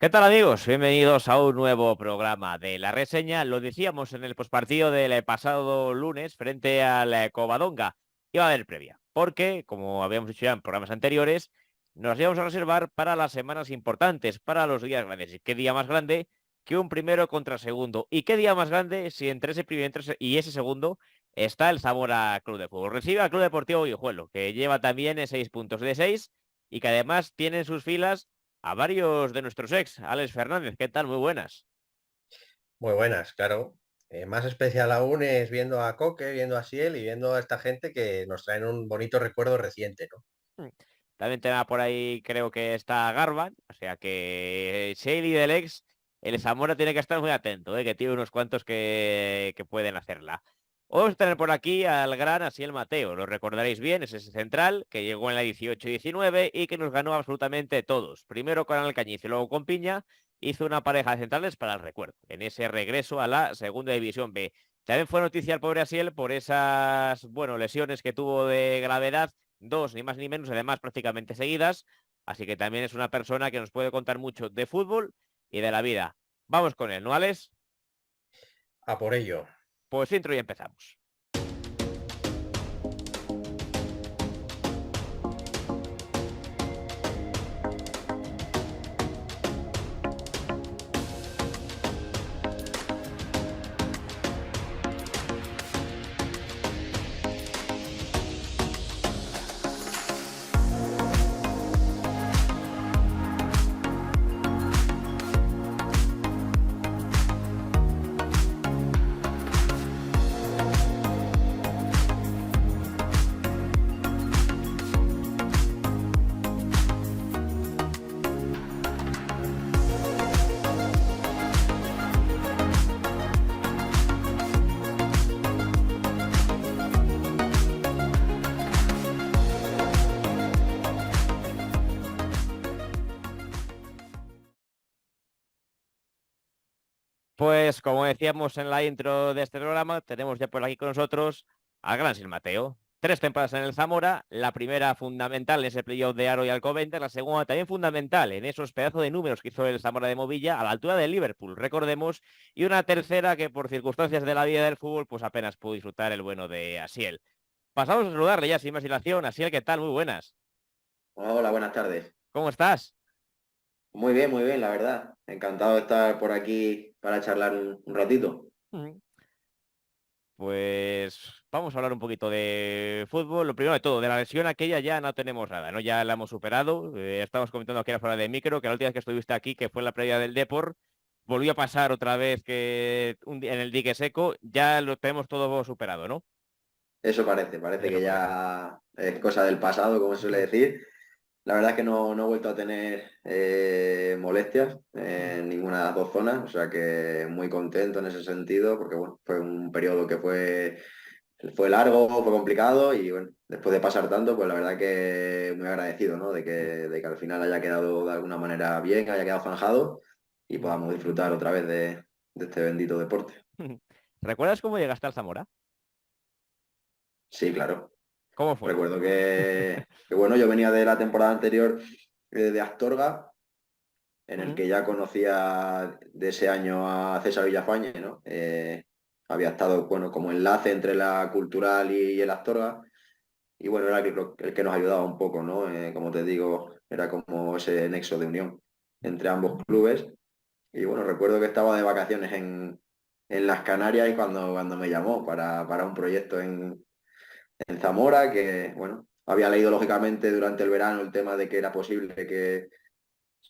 ¿Qué tal amigos? Bienvenidos a un nuevo programa de La Reseña. Lo decíamos en el pospartido del pasado lunes frente al Covadonga. Iba a haber previa, porque, como habíamos dicho ya en programas anteriores, nos íbamos a reservar para las semanas importantes, para los días grandes. ¿Y qué día más grande que un primero contra segundo? ¿Y qué día más grande si entre ese primero y ese segundo está el Zamora Club de Fútbol? Recibe al Club Deportivo Guijuelo, que lleva también 6 puntos de 6 y que además tiene en sus filas a varios de nuestros ex. Alex Fernández, ¿qué tal? Muy buenas. Muy buenas, claro. Más especial aún es viendo a Coque, viendo a Siel y viendo a esta gente que nos traen un bonito recuerdo reciente, ¿no? Mm. También tenga por ahí, creo que está Garban, o sea que Shaley del ex, el Zamora tiene que estar muy atento, que tiene unos cuantos que pueden hacerla. Vamos a tener por aquí al gran Asiel Mateo, lo recordaréis bien, es ese central que llegó en la 18-19 y que nos ganó absolutamente todos. Primero con Alcañiz y luego con Piña, hizo una pareja de centrales para el recuerdo, en ese regreso a la segunda división B. También fue noticia el pobre Asiel por esas, bueno, lesiones que tuvo de gravedad, dos, ni más ni menos, además prácticamente seguidas. Así que también es una persona que nos puede contar mucho de fútbol y de la vida. Vamos con él, ¿no, Alex? A por ello. Pues intro y empezamos. Pues como decíamos en la intro de este programa, tenemos ya por aquí con nosotros al gran Sil Mateo. 3 temporadas en el Zamora, la primera fundamental en ese playoff de Aro y Alcobendas, la segunda también fundamental en esos pedazos de números que hizo el Zamora de Movilla a la altura del Liverpool, recordemos, y una tercera que por circunstancias de la vida del fútbol pues apenas pudo disfrutar el bueno de Asiel. Pasamos a saludarle ya sin más dilación. Asiel, ¿qué tal? Muy buenas. Hola, buenas tardes. ¿Cómo estás? Muy bien, la verdad. Encantado de estar por aquí para charlar un ratito. Mm. Pues vamos a hablar un poquito de fútbol. Lo primero de todo, de la lesión aquella ya no tenemos nada, ¿no? Ya la hemos superado. Estamos comentando aquí fuera de micro, que la última vez que estuviste aquí, que fue en la previa del Depor, volvió a pasar otra vez que en el dique seco. Ya lo tenemos todo superado, ¿no? Eso parece Eso que parece. ya es cosa del pasado, como se suele decir. La verdad es que no he vuelto a tener molestias en ninguna de las dos zonas, o sea que muy contento en ese sentido, porque bueno, fue un periodo que fue largo, fue complicado y bueno, después de pasar tanto, pues la verdad que muy agradecido, ¿no? De que al final haya quedado de alguna manera bien, haya quedado zanjado y podamos disfrutar otra vez de este bendito deporte. ¿Recuerdas cómo llegaste al Zamora? Sí, claro. ¿Cómo fue? Recuerdo que bueno, yo venía de la temporada anterior de Astorga, en el que ya conocía de ese año a César Villafañe, ¿no? Había estado, bueno, como enlace entre la cultural y el Astorga. Y bueno, era el que nos ayudaba un poco, ¿no? Como te digo, era como ese nexo de unión entre ambos clubes. Y bueno, recuerdo que estaba de vacaciones en las Canarias y cuando me llamó para un proyecto en Zamora, que bueno, había leído lógicamente durante el verano el tema de que era posible que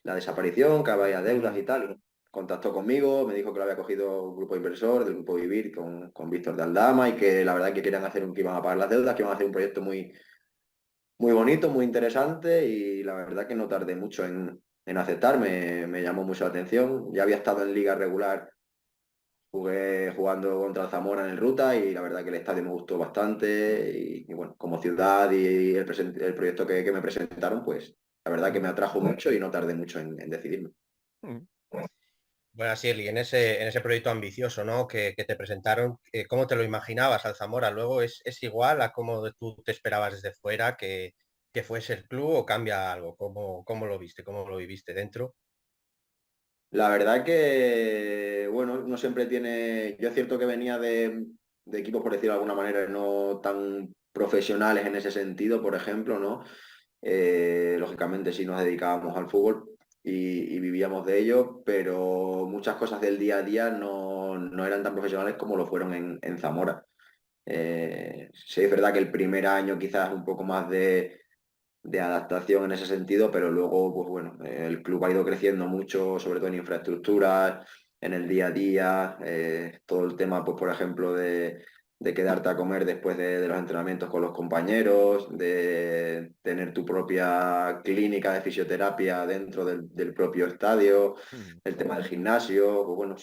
la desaparición, que había deudas y tal. Y contactó conmigo, me dijo que lo había cogido un grupo inversor del grupo Vivir con Víctor de Aldama y que la verdad que querían hacer que iban a pagar las deudas, que iban a hacer un proyecto muy bonito, muy interesante y la verdad que no tardé mucho en aceptar, me llamó mucho la atención. Ya había estado en liga regular, jugué jugando contra el Zamora en el Ruta y la verdad que el estadio me gustó bastante y bueno, como ciudad y el proyecto que me presentaron, pues la verdad que me atrajo mucho y no tardé mucho en decidirme. Bueno, así y en ese proyecto ambicioso, ¿no? que te presentaron, ¿cómo te lo imaginabas al Zamora? Luego es igual a cómo tú te esperabas desde fuera que fuese el club o cambia algo. ¿Cómo lo viste? ¿Cómo lo viviste dentro? La verdad que, bueno, no siempre tiene. Yo es cierto que venía de equipos, por decirlo de alguna manera, no tan profesionales en ese sentido, por ejemplo, ¿no? Lógicamente sí nos dedicábamos al fútbol y vivíamos de ello, pero muchas cosas del día a día no eran tan profesionales como lo fueron en Zamora. Sí, es verdad que el primer año quizás un poco más de adaptación en ese sentido, pero luego, pues bueno, el club ha ido creciendo mucho, sobre todo en infraestructuras, en el día a día, todo el tema, pues por ejemplo, de quedarte a comer después de los entrenamientos con los compañeros, de tener tu propia clínica de fisioterapia dentro del propio estadio, Mm. el tema del gimnasio, pues bueno,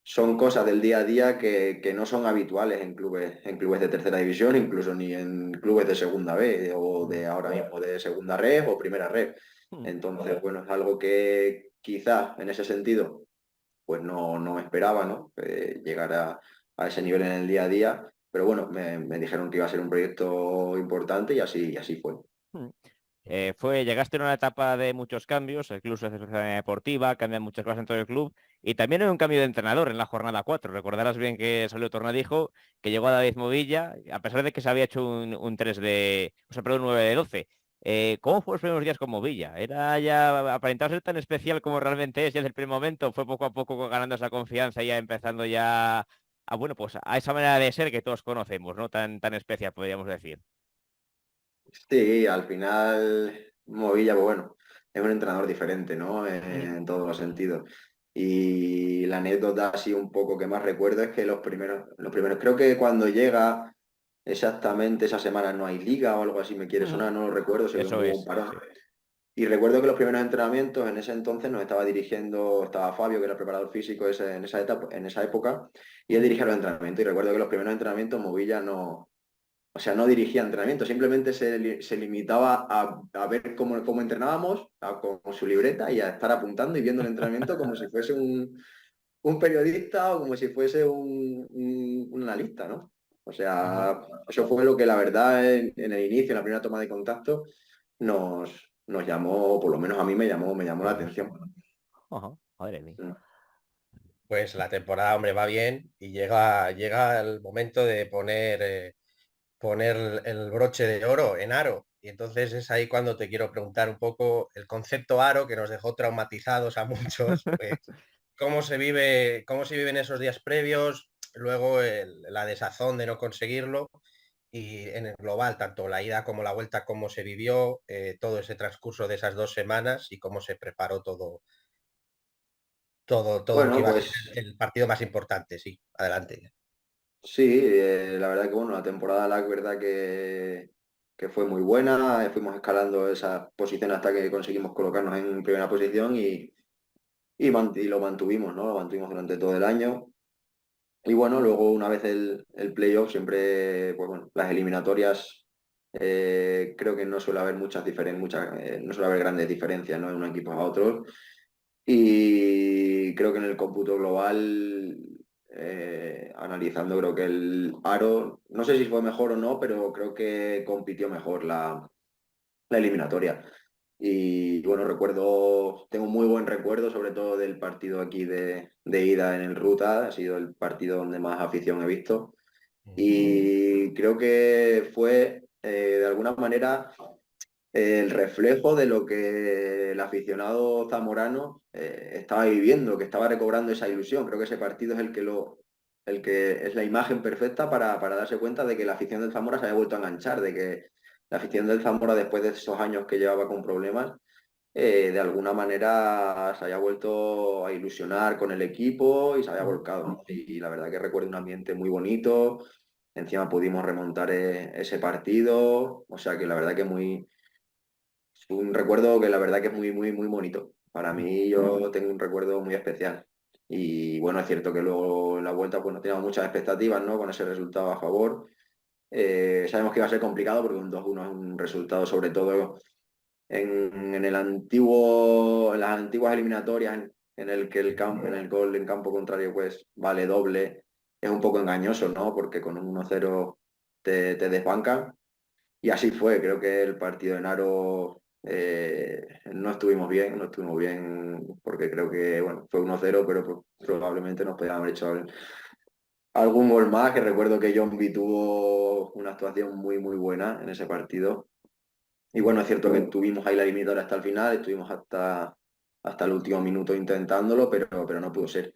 son cosas del día a día que no son habituales en clubes de tercera división, incluso ni en clubes de segunda B o de ahora mismo de segunda red o primera red. Mm. Entonces, bueno, es algo que quizás en ese sentido pues no me esperaba, ¿no? Llegar a ese nivel en el día a día, pero bueno, me dijeron que iba a ser un proyecto importante y así fue. Mm. Llegaste en una etapa de muchos cambios, el club se hace sociedad deportiva, cambian muchas cosas dentro del club y también hay un cambio de entrenador en la jornada 4. Recordarás bien que salió Tornadijo, que llegó a David Movilla, a pesar de que se había hecho un 3 de, o sea, perdón, 9 de 12. ¿Cómo fue los primeros días con Movilla? ¿Era ya, aparentaba ser tan especial como realmente es ya desde el primer momento? ¿Fue poco a poco ganando esa confianza y ya empezando ya a, bueno, pues a esa manera de ser que todos conocemos, ¿no? Tan especial, podríamos decir. Sí, al final Movilla, pues bueno, es un entrenador diferente, ¿no? Mm. En todos los sentidos. Y la anécdota así un poco que más recuerdo es que los primeros, creo que cuando llega exactamente esa semana no hay liga o algo así, me quiere Ujú. sonar, no lo recuerdo, se ve Eso hubo un es, parón. sí. Y recuerdo que los primeros entrenamientos en ese entonces nos estaba dirigiendo, estaba Fabio, que era el preparador físico en esa época, y él Mm. dirigía los entrenamientos. Y recuerdo que los primeros entrenamientos Movilla no, o sea, no dirigía entrenamiento, simplemente se limitaba a ver cómo entrenábamos, con su libreta y a estar apuntando y viendo el entrenamiento como si fuese un periodista o como si fuese un analista, ¿no? O Ujú. sea, eso fue lo que la verdad en el inicio, en la primera toma de contacto, nos llamó, por lo menos a mí me llamó la atención. Ajá, madre mía. Mm. Pues la temporada, hombre, va bien y llega el momento de poner el broche de oro en Aro. Y entonces es ahí cuando te quiero preguntar un poco el concepto Aro que nos dejó traumatizados a muchos. Pues, cómo se viven esos días previos, luego la desazón de no conseguirlo y en el global, tanto la ida como la vuelta, cómo se vivió todo ese transcurso de esas 2 semanas y cómo se preparó todo lo que Bueno, iba a ser pues el partido más importante. Sí, adelante. sí, la verdad que bueno, la temporada la verdad que fue muy buena, fuimos escalando esa posición hasta que conseguimos colocarnos en primera posición y lo mantuvimos, ¿no? Lo mantuvimos durante todo el año. Y bueno, luego una vez el playoff, siempre, pues bueno, las eliminatorias, creo que no suele haber no suele haber grandes diferencias, ¿no? En un equipo a otro. Y creo que en el cómputo global, analizando, creo que el Aro, no sé si fue mejor o no, pero creo que compitió mejor la eliminatoria. Y bueno, tengo muy buen recuerdo, sobre todo del partido aquí de ida en el Ruta, ha sido el partido donde más afición he visto. Y creo que fue, de alguna manera, el reflejo de lo que el aficionado zamorano estaba viviendo, que estaba recobrando esa ilusión. Creo que ese partido es el que es la imagen perfecta para darse cuenta de que la afición del Zamora se había vuelto a enganchar, de que la afición del Zamora, después de esos años que llevaba con problemas, de alguna manera se había vuelto a ilusionar con el equipo y se había volcado, ¿no? Y la verdad que recuerdo un ambiente muy bonito. Encima pudimos remontar ese partido, o sea que la verdad que es un recuerdo que la verdad que es muy, muy, muy bonito. Para mí yo tengo un recuerdo muy especial. Y bueno, es cierto que luego en la vuelta pues no teníamos muchas expectativas, ¿no? Con ese resultado a favor. Sabemos que iba a ser complicado porque un 2-1 es un resultado, sobre todo en las antiguas eliminatorias en el que en el gol en campo contrario pues vale doble, es un poco engañoso, ¿no? Porque con un 1-0 te desbancan. Y así fue, creo que el partido en Aro No estuvimos bien porque creo que, bueno, fue 1-0, pero pues, probablemente nos podían haber hecho algún gol más, que recuerdo que John tuvo una actuación muy, muy buena en ese partido. Y bueno, es cierto que tuvimos ahí la eliminatoria hasta el final, estuvimos hasta el último minuto intentándolo, pero no pudo ser.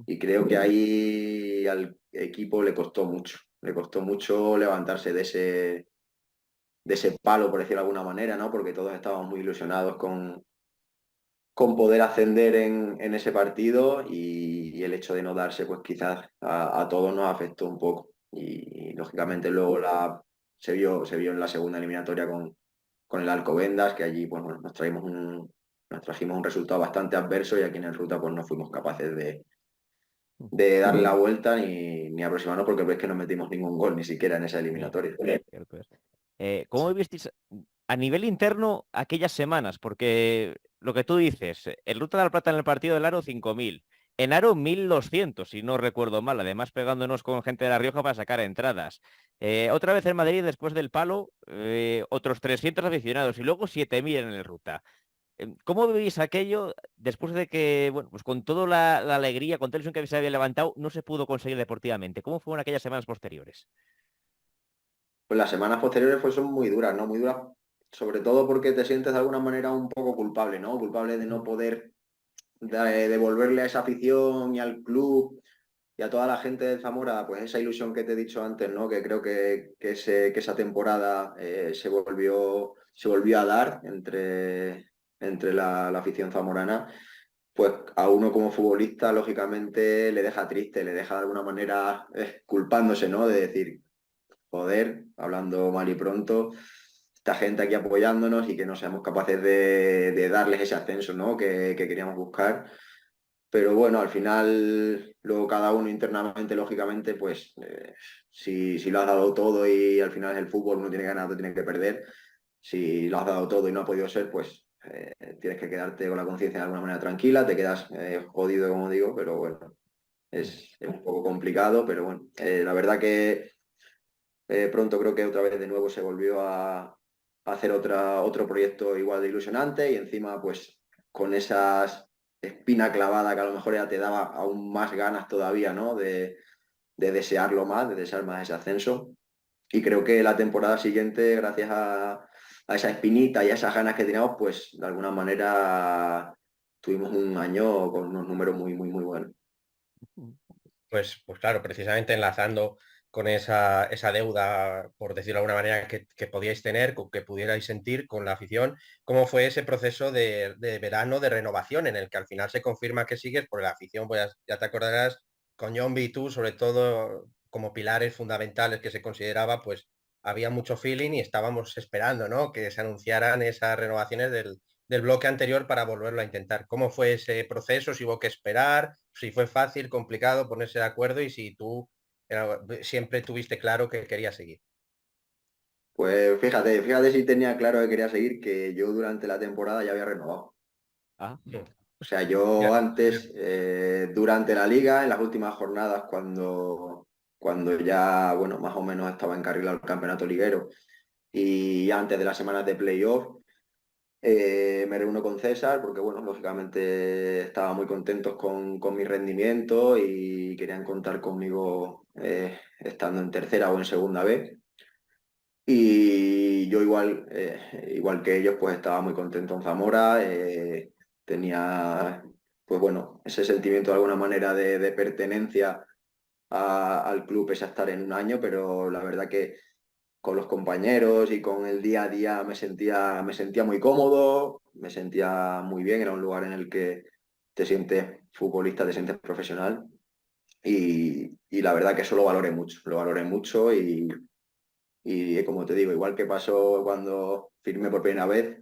Y creo que ahí al equipo le costó mucho levantarse de ese palo, por decirlo de alguna manera, ¿no? Porque todos estábamos muy ilusionados con poder ascender en ese partido y el hecho de no darse, pues quizás a todos nos afectó un poco. Y lógicamente luego se vio en la segunda eliminatoria con el Alcobendas, que allí pues, bueno, nos trajimos un resultado bastante adverso y aquí en el Ruta pues no fuimos capaces de darle la vuelta ni aproximarnos porque ves que no metimos ningún gol ni siquiera en esa Sí, eliminatoria. cierto es. ¿Cómo visteis a nivel interno aquellas semanas? Porque lo que tú dices, el Ruta de la Plata en el partido del Aro 5.000, en Aro 1.200, si no recuerdo mal, además pegándonos con gente de La Rioja para sacar entradas. Otra vez en Madrid, después del palo, otros 300 aficionados y luego 7.000 en el Ruta. ¿Cómo vivís aquello después de que, bueno, pues con toda la alegría, con toda la ilusión que se había levantado, no se pudo conseguir deportivamente? ¿Cómo fueron aquellas semanas posteriores? Pues las semanas posteriores pues, son muy duras, ¿no? Muy duras, sobre todo porque te sientes de alguna manera un poco culpable, ¿no? Culpable de no poder devolverle a esa afición y al club y a toda la gente de Zamora, pues esa ilusión que te he dicho antes, ¿no? Que creo que esa temporada se volvió a dar entre la afición zamorana, pues a uno como futbolista, lógicamente, le deja triste, le deja de alguna manera culpándose, ¿no? De decir, joder, hablando mal y pronto, esta gente aquí apoyándonos y que no seamos capaces de darles ese ascenso, ¿no? que queríamos buscar. Pero bueno, al final, luego cada uno internamente, lógicamente, pues si lo has dado todo y al final es el fútbol, uno tiene que ganar, otro tiene que perder. Si lo has dado todo y no ha podido ser, pues tienes que quedarte con la conciencia de alguna manera tranquila, te quedas jodido, como digo, pero bueno, es un poco complicado, pero bueno, la verdad que pronto creo que otra vez de nuevo se volvió a hacer otro proyecto igual de ilusionante y encima pues con esas espina clavada que a lo mejor ya te daba aún más ganas todavía, ¿no? De desearlo más, de desear más ese ascenso. Y creo que la temporada siguiente, gracias a esa espinita y a esas ganas que teníamos, pues de alguna manera tuvimos un año con unos números muy, muy, muy buenos. Pues claro, precisamente enlazando con esa deuda, por decirlo de alguna manera, que podíais tener, que pudierais sentir con la afición, ¿cómo fue ese proceso de verano de renovación en el que al final se confirma que sigues? Porque la afición, pues ya te acordarás, con John y tú, sobre todo como pilares fundamentales que se consideraba, pues había mucho feeling y estábamos esperando, ¿no? Que se anunciaran esas renovaciones del bloque anterior para volverlo a intentar. ¿Cómo fue ese proceso? Si hubo que esperar, si fue fácil, complicado ponerse de acuerdo y si tú siempre tuviste claro que querías seguir. Pues fíjate si tenía claro que quería seguir, que yo durante la temporada ya había renovado. Ah, O sea, yo Ya, antes, durante la liga, en las últimas jornadas, cuando ya, bueno, más o menos estaba encarrilado el campeonato liguero y antes de las semanas de playoff, me reúno con César porque, bueno, lógicamente estaba muy contentos con mi rendimiento y querían contar conmigo estando en tercera o en segunda vez. Y yo igual que ellos, pues estaba muy contento en Zamora, tenía, pues bueno, ese sentimiento de alguna manera de pertenencia al club pese a estar en un año, pero la verdad que con los compañeros y con el día a día me sentía muy cómodo, me sentía muy bien, era un lugar en el que te sientes futbolista, te sientes profesional y la verdad que eso lo valoré mucho y como te digo, igual que pasó cuando firmé por primera vez,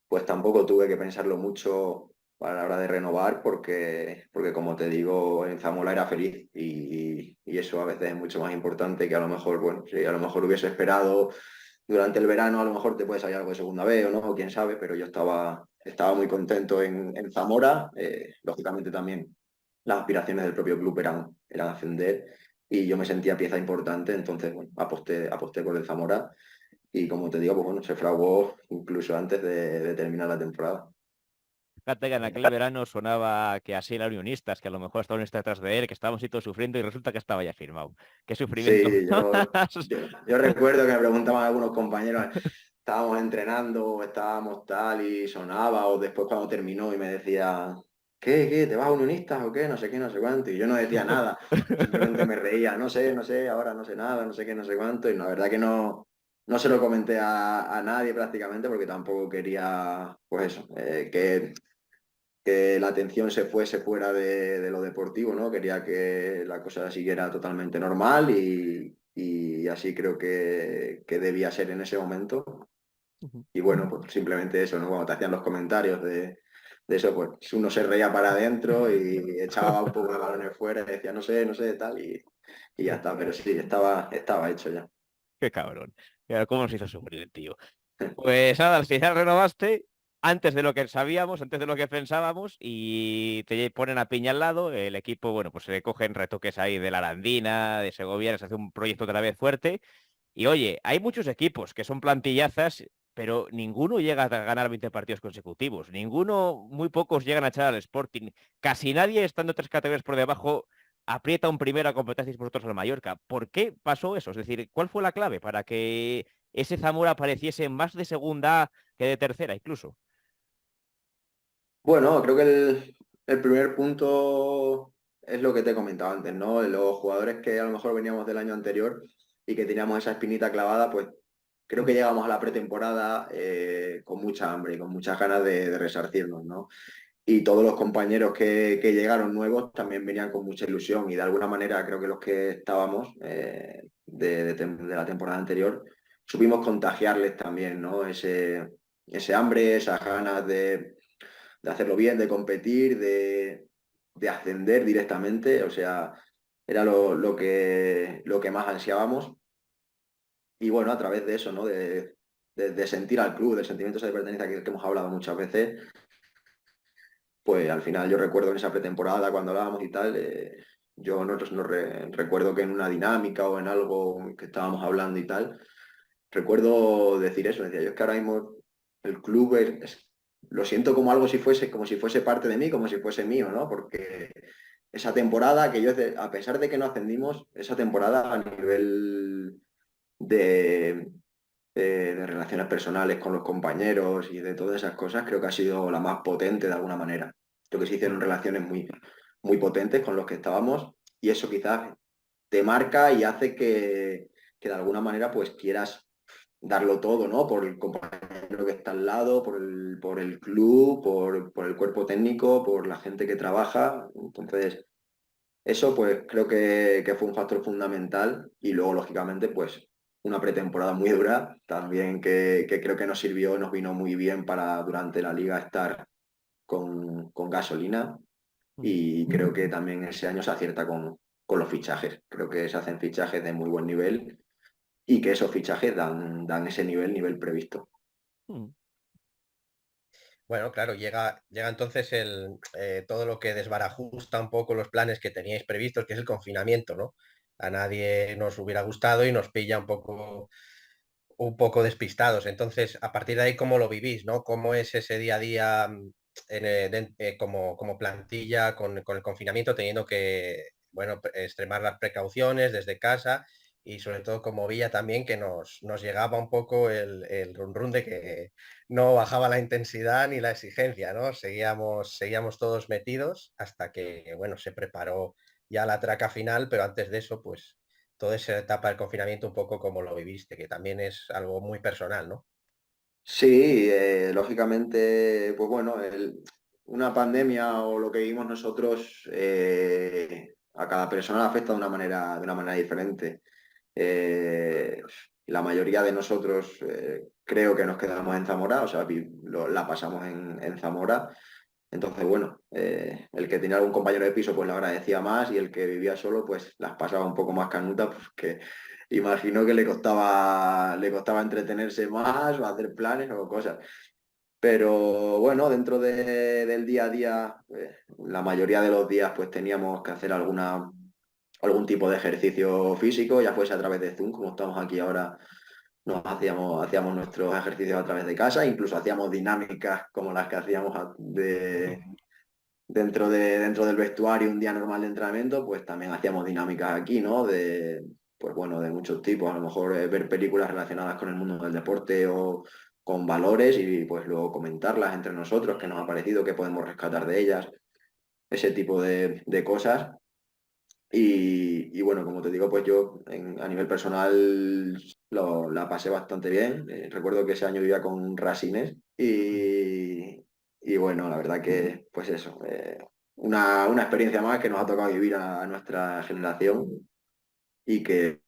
pues tampoco tuve que pensarlo mucho a la hora de renovar porque como te digo, en Zamora era feliz y eso a veces es mucho más importante que a lo mejor, bueno, si a lo mejor hubiese esperado durante el verano, a lo mejor te puede salir algo de segunda vez o no, quién sabe, pero yo estaba muy contento en Zamora, lógicamente también las aspiraciones del propio club eran ascender y yo me sentía pieza importante, entonces bueno, aposté por el Zamora y como te digo, pues bueno, se fraguó incluso antes de terminar la temporada. Fíjate que en aquel verano sonaba que así era Unionistas, que a lo mejor estaba Unionistas detrás de él, que estábamos así todos sufriendo y resulta que estaba ya firmado. Qué sufrimiento. Sí, yo recuerdo que me preguntaban algunos compañeros, estábamos entrenando, estábamos tal y sonaba, o después cuando terminó y me decía, ¿qué? ¿Te vas a Unionistas o qué? No sé qué, no sé cuánto. Y yo no decía nada, simplemente me reía, no sé, ahora no sé nada, no sé qué, no sé cuánto. Y la verdad que no se lo comenté a nadie prácticamente porque tampoco quería, pues eso, que la atención se fuese fuera de lo deportivo, ¿no? Quería que la cosa siguiera totalmente normal y así creo que debía ser en ese momento. Y bueno, pues simplemente eso, ¿no? Cuando te hacían los comentarios de eso, pues uno se reía para adentro y echaba un poco de balones fuera y decía, no sé, tal, y ya está. Pero sí, estaba hecho ya. Qué cabrón. ¿Cómo nos hizo sufrir el tío? Pues nada, al final renovaste antes de lo que sabíamos, antes de lo que pensábamos, y te ponen a Piña al lado. El equipo, bueno, pues se cogen retoques ahí de la Arandina, de Segovia, se hace un proyecto otra vez fuerte. Y oye, hay muchos equipos que son plantillazas, pero ninguno llega a ganar 20 partidos consecutivos. Ninguno, muy pocos llegan a echar al Sporting. Casi nadie, estando 3 categorías por debajo, aprieta un primera competencia vosotros al Mallorca. ¿Por qué pasó eso? Es decir, ¿cuál fue la clave para que ese Zamora pareciese más de segunda A que de tercera incluso? Bueno, creo que el primer punto es lo que te he comentado antes, ¿no? Los jugadores que a lo mejor veníamos del año anterior y que teníamos esa espinita clavada, pues creo que llegamos a la pretemporada con mucha hambre y con muchas ganas de resarcirnos, ¿no? Y todos los compañeros que llegaron nuevos también venían con mucha ilusión y de alguna manera creo que los que estábamos de la temporada anterior supimos contagiarles también, ¿no? Ese hambre, esas ganas de hacerlo bien, de competir, de ascender directamente, o sea, era lo que más ansiábamos. Y bueno, a través de eso, ¿no? De sentir al club, del sentimiento ese de pertenencia que hemos hablado muchas veces, pues al final yo recuerdo en esa pretemporada cuando hablábamos y tal, yo recuerdo que en una dinámica o en algo que estábamos hablando y tal, recuerdo decir eso, decía yo es que ahora mismo el club lo siento como algo si fuese, como si fuese parte de mí, como si fuese mío, ¿no? Porque esa temporada que yo, a pesar de que no ascendimos, esa temporada a nivel de, de relaciones personales con los compañeros y de todas esas cosas, creo que ha sido la más potente de alguna manera. Creo que se hicieron relaciones muy potentes con los que estábamos y eso quizás te marca y hace que de alguna manera pues quieras darlo todo, ¿no? Por el compañero que está al lado, por el club, por el cuerpo técnico, por la gente que trabaja. Entonces, eso pues creo que fue un factor fundamental y luego, lógicamente, pues una pretemporada muy dura también que creo que nos sirvió, nos vino muy bien para durante la liga estar con gasolina y creo que también ese año se acierta con los fichajes. Creo que se hacen fichajes de muy buen nivel y que esos fichajes dan ese nivel previsto. Bueno, claro, llega entonces todo lo que desbarajusta un poco los planes que teníais previstos, que es el confinamiento, ¿no? A nadie nos hubiera gustado y nos pilla un poco despistados. Entonces, a partir de ahí, ¿cómo lo vivís, no? ¿Cómo es ese día a día como plantilla con el confinamiento, teniendo que, bueno, extremar las precauciones desde casa y sobre todo como Villa también, que nos llegaba un poco el run run de que no bajaba la intensidad ni la exigencia, ¿no? Seguíamos todos metidos hasta que, bueno, se preparó ya la traca final, pero antes de eso, pues toda esa etapa del confinamiento un poco como lo viviste, que también es algo muy personal, ¿no? Sí, lógicamente, pues bueno, una pandemia o lo que vivimos nosotros a cada persona le afecta de una manera diferente. La mayoría de nosotros creo que nos quedamos en Zamora, o sea, la pasamos en Zamora. Entonces, bueno, el que tenía algún compañero de piso pues le agradecía más y el que vivía solo pues las pasaba un poco más canuta porque imagino que le costaba entretenerse más o hacer planes o cosas. Pero bueno, del día a día, la mayoría de los días pues teníamos que hacer algún tipo de ejercicio físico, ya fuese a través de Zoom, como estamos aquí ahora hacíamos nuestros ejercicios a través de casa, incluso hacíamos dinámicas como las que hacíamos dentro del vestuario un día normal de entrenamiento, pues también hacíamos dinámicas aquí, ¿no? Pues bueno, de muchos tipos, a lo mejor ver películas relacionadas con el mundo del deporte o con valores y pues luego comentarlas entre nosotros, qué nos ha parecido, qué podemos rescatar de ellas, ese tipo de cosas. Y bueno, como te digo, pues yo a nivel personal la pasé bastante bien. Recuerdo que ese año vivía con Rasines y bueno, la verdad que pues eso, una experiencia más que nos ha tocado vivir a nuestra generación y que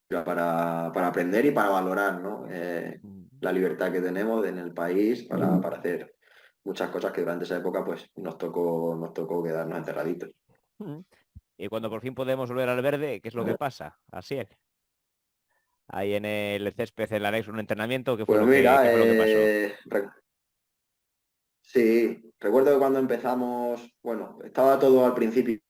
para aprender y para valorar, ¿no? La libertad que tenemos en el país para hacer muchas cosas que durante esa época pues nos tocó quedarnos encerraditos. Y cuando por fin podemos volver al verde, ¿qué es lo que pasa? Así es. Ahí en el césped, en el anexo, un entrenamiento, Pues mira, qué fue lo que pasó? sí, recuerdo que cuando empezamos, bueno, estaba todo al principio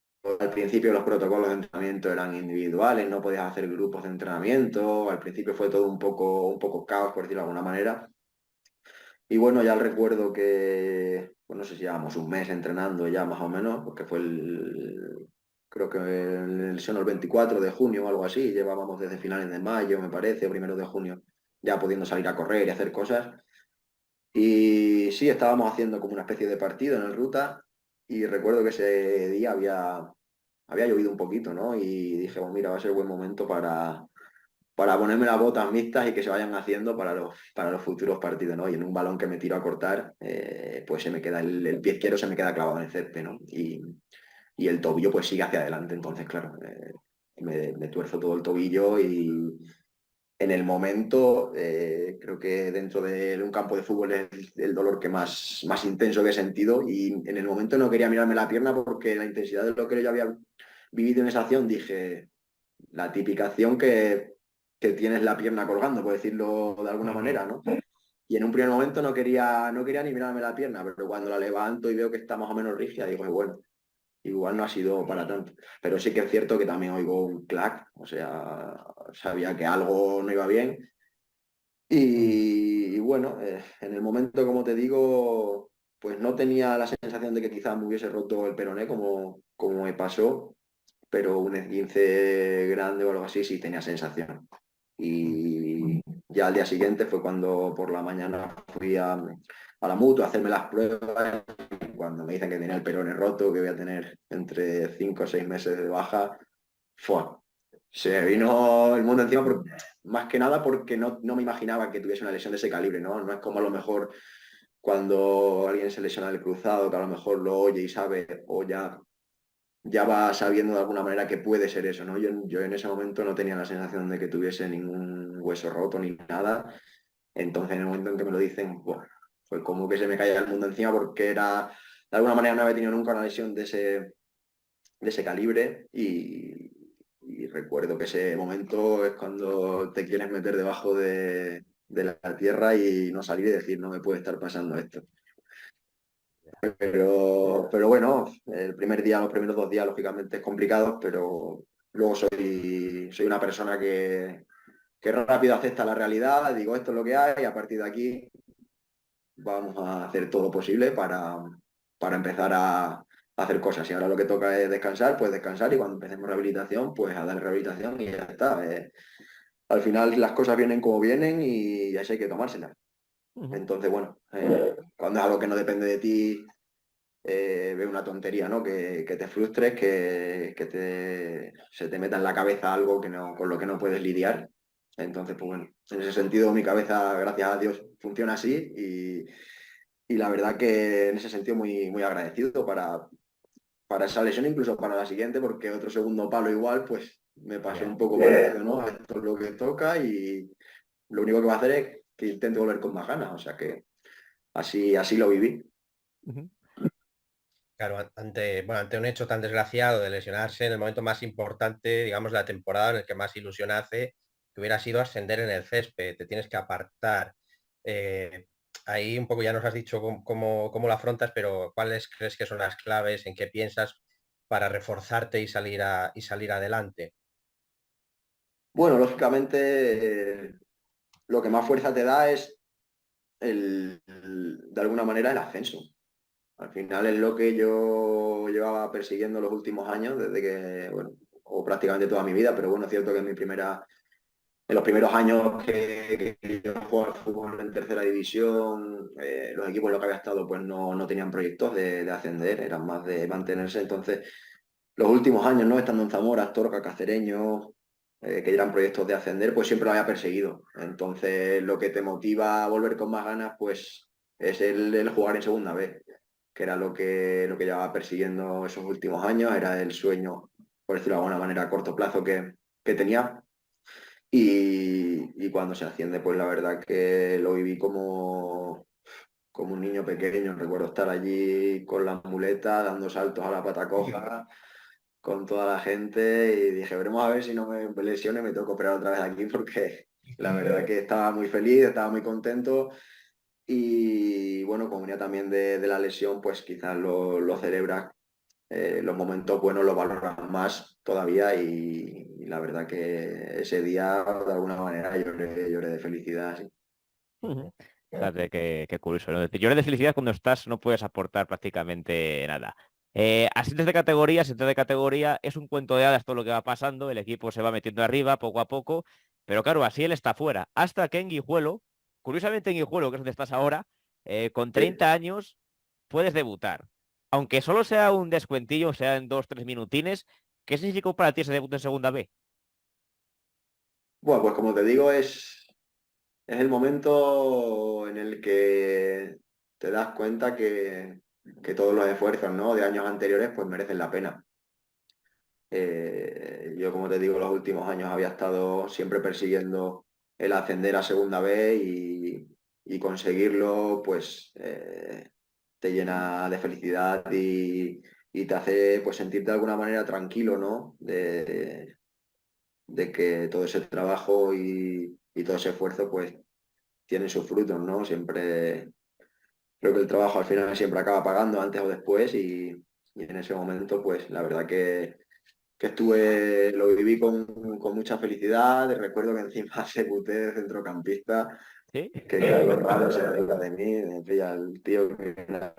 los protocolos de entrenamiento eran individuales, no podías hacer grupos de entrenamiento, al principio fue todo un poco caos, por decirlo de alguna manera. Y bueno, ya recuerdo que, pues no sé si llevamos un mes entrenando ya más o menos, porque creo que el 24 de junio o algo así, llevábamos desde finales de mayo, me parece, o primero de junio, ya pudiendo salir a correr y hacer cosas. Y sí, estábamos haciendo como una especie de partido en el ruta y recuerdo que ese día había llovido un poquito, ¿no? Y dije, bueno, mira, va a ser buen momento para ponerme las botas mixtas y que se vayan haciendo para los futuros partidos, ¿no? Y en un balón que me tiro a cortar, pues se me queda el pie izquierdo se me queda clavado en el césped, ¿no? Y el tobillo pues sigue hacia adelante, entonces, claro, me tuerzo todo el tobillo y en el momento, creo que dentro de un campo de fútbol es el dolor que más intenso que he sentido y en el momento no quería mirarme la pierna porque la intensidad de lo que yo había vivido en esa acción, dije, la típica acción que tienes la pierna colgando, por decirlo de alguna Ujú. manera, ¿no? Y en un primer momento no quería ni mirarme la pierna, pero cuando la levanto y veo que está más o menos rígida, digo, bueno, igual no ha sido para tanto. Pero sí que es cierto que también oigo un clac, o sea, sabía que algo no iba bien. Y bueno, en el momento, como te digo, pues no tenía la sensación de que quizás me hubiese roto el peroné como me pasó, pero un esguince grande o algo así sí tenía sensación. Y ya al día siguiente fue cuando por la mañana fui a la mutua a hacerme las pruebas. Cuando me dicen que tenía el peroné roto, que voy a tener entre 5 o 6 meses de baja, ¡fua! Se me vino el mundo encima, más que nada porque no me imaginaba que tuviese una lesión de ese calibre, ¿no? No es como a lo mejor cuando alguien se lesiona el cruzado, que a lo mejor lo oye y sabe, o ya va sabiendo de alguna manera que puede ser eso, ¿no? Yo en ese momento no tenía la sensación de que tuviese ningún hueso roto ni nada. Entonces, en el momento en que me lo dicen, ¡buah! Fue como que se me caía el mundo encima porque de alguna manera no había tenido nunca una lesión de ese calibre y recuerdo que ese momento es cuando te quieres meter debajo de la tierra y no salir y decir, no me puede estar pasando esto. Pero bueno, el primer día, los primeros 2 días, lógicamente es complicado, pero luego soy una persona que rápido acepta la realidad, digo esto es lo que hay y a partir de aquí vamos a hacer todo lo posible para empezar a hacer cosas. Y ahora lo que toca es descansar, pues descansar y cuando empecemos rehabilitación, pues a dar rehabilitación y ya está. Al final las cosas vienen como vienen y así hay que tomárselas. Ujú. Entonces, bueno, cuando es algo que no depende de ti, ve una tontería, ¿no? Que te frustres, se te meta en la cabeza algo con lo que no puedes lidiar. Entonces, pues bueno, en ese sentido mi cabeza, gracias a Dios, funciona así y la verdad que en ese sentido muy, muy agradecido para esa lesión, incluso para la siguiente, porque otro segundo palo igual, pues me pasó Ya. un poco parecido, ¿no? Esto es lo que toca y lo único que va a hacer es que intente volver con más ganas, o sea que así lo viví. Ujú. Claro, ante un hecho tan desgraciado de lesionarse en el momento más importante, digamos, de la temporada en el que más ilusión hace, que hubiera sido ascender en el césped, te tienes que apartar. Eh, Ahí un poco ya nos has dicho cómo lo afrontas, pero ¿cuáles crees que son las claves, en qué piensas para reforzarte y salir adelante? Bueno, lógicamente lo que más fuerza te da es de alguna manera el ascenso. Al final es lo que yo llevaba persiguiendo los últimos años, desde que, bueno, o prácticamente toda mi vida, pero bueno, es cierto que en los primeros años que yo jugaba al fútbol en tercera división, los equipos en los que había estado pues no tenían proyectos de ascender, eran más de mantenerse. Entonces, los últimos años, ¿no? Estando en Zamora, Astorga, Cacereño, que eran proyectos de ascender, pues siempre lo había perseguido. Entonces, lo que te motiva a volver con más ganas, pues es el jugar en segunda vez, que era lo que llevaba persiguiendo esos últimos años, era el sueño, por decirlo de alguna manera, a corto plazo que tenía. Y cuando se asciende, pues la verdad que lo viví como un niño pequeño. Recuerdo estar allí con la muleta, dando saltos a la pata coja, con toda la gente, y dije, veremos a ver si no me lesiono y me tengo que operar otra vez aquí, porque la verdad que estaba muy feliz, estaba muy contento. Y bueno, como venía también de la lesión, pues quizás lo celebras, los momentos buenos los valoras más todavía, y la verdad que ese día de alguna manera lloré de felicidad. Sí. Ujú. Fíjate qué curioso, ¿no? Llores de felicidad cuando estás, no puedes aportar prácticamente nada. Asciendes de categoría, es un cuento de hadas todo lo que va pasando, el equipo se va metiendo arriba poco a poco, pero claro, así él está fuera. Hasta que en Guijuelo, curiosamente en Guijuelo, que es donde estás ahora, con Sí. 30 años puedes debutar. Aunque solo sea un descuentillo, sea en 2, 3 minutines, ¿qué significó para ti ese debut en segunda B? Bueno, pues como te digo, es el momento en el que te das cuenta que todos los esfuerzos, ¿no? De años anteriores pues merecen la pena. Yo, como te digo, los últimos años había estado siempre persiguiendo el ascender a segunda B, y conseguirlo, pues te llena de felicidad, y te hace pues sentirte de alguna manera tranquilo, ¿no? De que todo ese trabajo y todo ese esfuerzo pues tienen sus frutos, ¿no? Siempre creo que el trabajo al final siempre acaba pagando antes o después, y en ese momento pues la verdad que lo viví con mucha felicidad. Recuerdo que encima debuté de centrocampista, ¿Sí? que Carlos Ramos se reía de mí, me decía el tío que era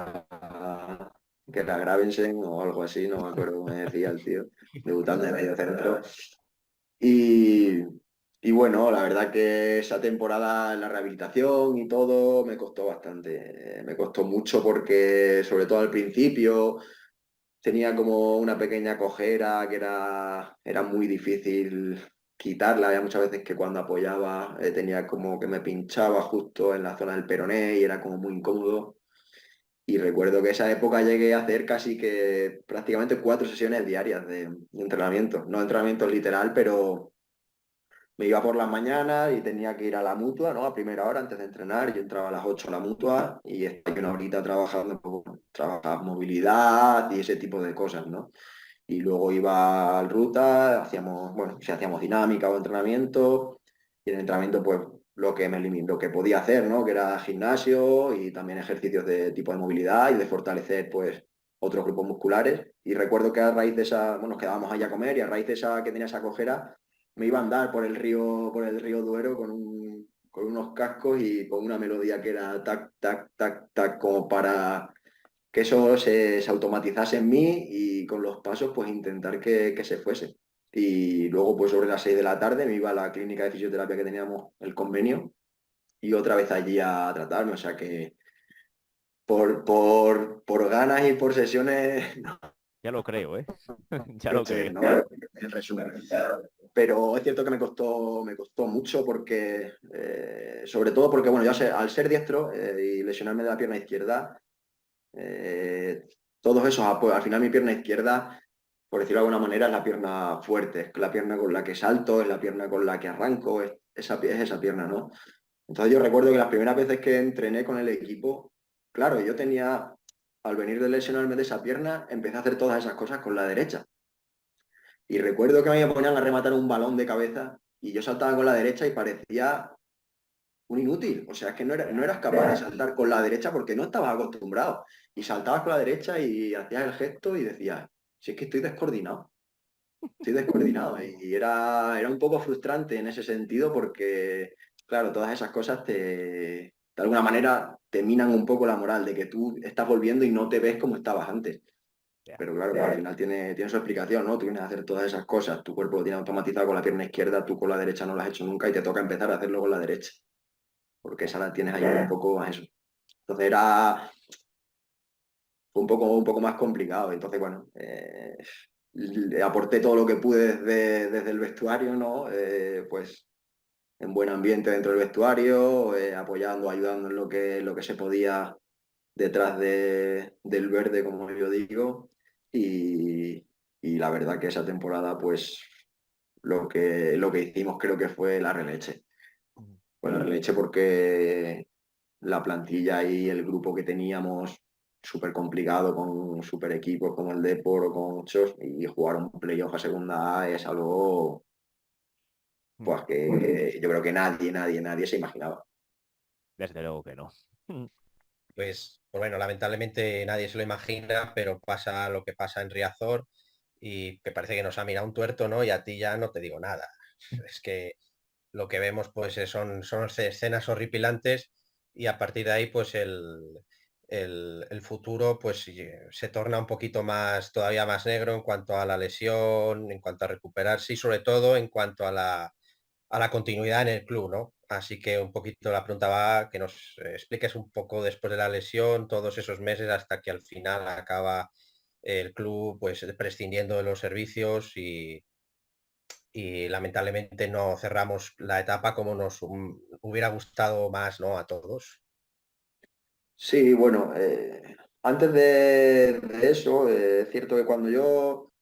Gravensen o algo así, no me acuerdo cómo me decía el tío, debutando de medio centro. Y, y bueno, la verdad que esa temporada, la rehabilitación y todo, me costó bastante. Me costó mucho porque, sobre todo al principio, tenía como una pequeña cojera que era muy difícil quitarla. Había muchas veces que cuando apoyaba, tenía como que me pinchaba justo en la zona del peroné y era como muy incómodo. Y recuerdo que esa época llegué a hacer casi que prácticamente 4 sesiones diarias de entrenamiento. No entrenamiento literal, pero me iba por las mañanas y tenía que ir a la mutua, ¿no? A primera hora antes de entrenar. Yo entraba a las 8 a la mutua y estoy una horita trabajando, pues, bueno, trabajaba movilidad y ese tipo de cosas, ¿no? Y luego iba al ruta, hacíamos, bueno, si hacíamos dinámica o entrenamiento, y en el entrenamiento, pues lo que podía hacer, ¿no? Que era gimnasio y también ejercicios de tipo de movilidad y de fortalecer, pues, otros grupos musculares. Y recuerdo que a raíz de esa, bueno, nos quedábamos allá a comer, y a raíz de esa que tenía esa cojera, me iba a andar por el río Duero con unos cascos y con una melodía que era tac, tac, tac, tac, como para que eso se automatizase en mí, y con los pasos pues intentar que se fuese. Y luego pues sobre las 6 de la tarde me iba a la clínica de fisioterapia que teníamos el convenio, y otra vez allí a tratarme. O sea que por ganas y por sesiones, no Ya lo creo, ¿eh? Ya lo aproveché, creo. ¿no? En resumen. Pero es cierto que me costó mucho porque, sobre todo porque, bueno, yo al ser diestro, y lesionarme de la pierna izquierda, eh, todos esos apoyos, al final mi pierna izquierda, por decirlo de alguna manera, es la pierna fuerte, es la pierna con la que salto, es la pierna con la que arranco, es esa pierna, ¿no? Entonces yo recuerdo que las primeras veces que entrené con el equipo, claro, al venir de lesionarme de esa pierna, empecé a hacer todas esas cosas con la derecha. Y recuerdo que me ponían a rematar un balón de cabeza y yo saltaba con la derecha y parecía un inútil. O sea, es que no eras capaz de saltar con la derecha porque no estabas acostumbrado. Y saltabas con la derecha y hacías el gesto y decías, si es que estoy descoordinado. Estoy descoordinado. Y era un poco frustrante en ese sentido porque claro, todas esas cosas de alguna manera te minan un poco la moral de que tú estás volviendo y no te ves como estabas antes. Ya. Pero claro, al final tiene su explicación, ¿no? Tú vienes a hacer todas esas cosas, tu cuerpo lo tiene automatizado con la pierna izquierda, tú con la derecha no lo has hecho nunca y te toca empezar a hacerlo con la derecha, porque esa la tienes ahí un poco a eso. Entonces fue un poco más complicado. Entonces, bueno, le aporté todo lo que pude desde el vestuario, ¿no? Pues en buen ambiente dentro del vestuario, apoyando, ayudando en lo que se podía detrás del verde, como yo digo. Y, y la verdad que esa temporada, pues lo que hicimos creo que fue la releche. Bueno, la releche porque la plantilla y el grupo que teníamos súper complicado con super equipos como el Depor o con Chos y jugar un playoff a segunda A es algo pues que yo creo que nadie se imaginaba. Desde luego que no. Pues bueno, lamentablemente nadie se lo imagina, pero pasa lo que pasa en Riazor y que parece que nos ha mirado un tuerto, ¿no? Y a ti ya no te digo nada. Es que lo que vemos pues son escenas horripilantes y a partir de ahí pues el futuro pues se torna un poquito más, todavía más negro en cuanto a la lesión, en cuanto a recuperarse y sobre todo en cuanto a la continuidad en el club, ¿no? Así que un poquito la pregunta va que nos expliques un poco después de la lesión, todos esos meses hasta que al final acaba el club pues prescindiendo de los servicios y lamentablemente no cerramos la etapa como nos hubiera gustado más, ¿no? A todos. Sí, bueno, antes de eso, es cierto que cuando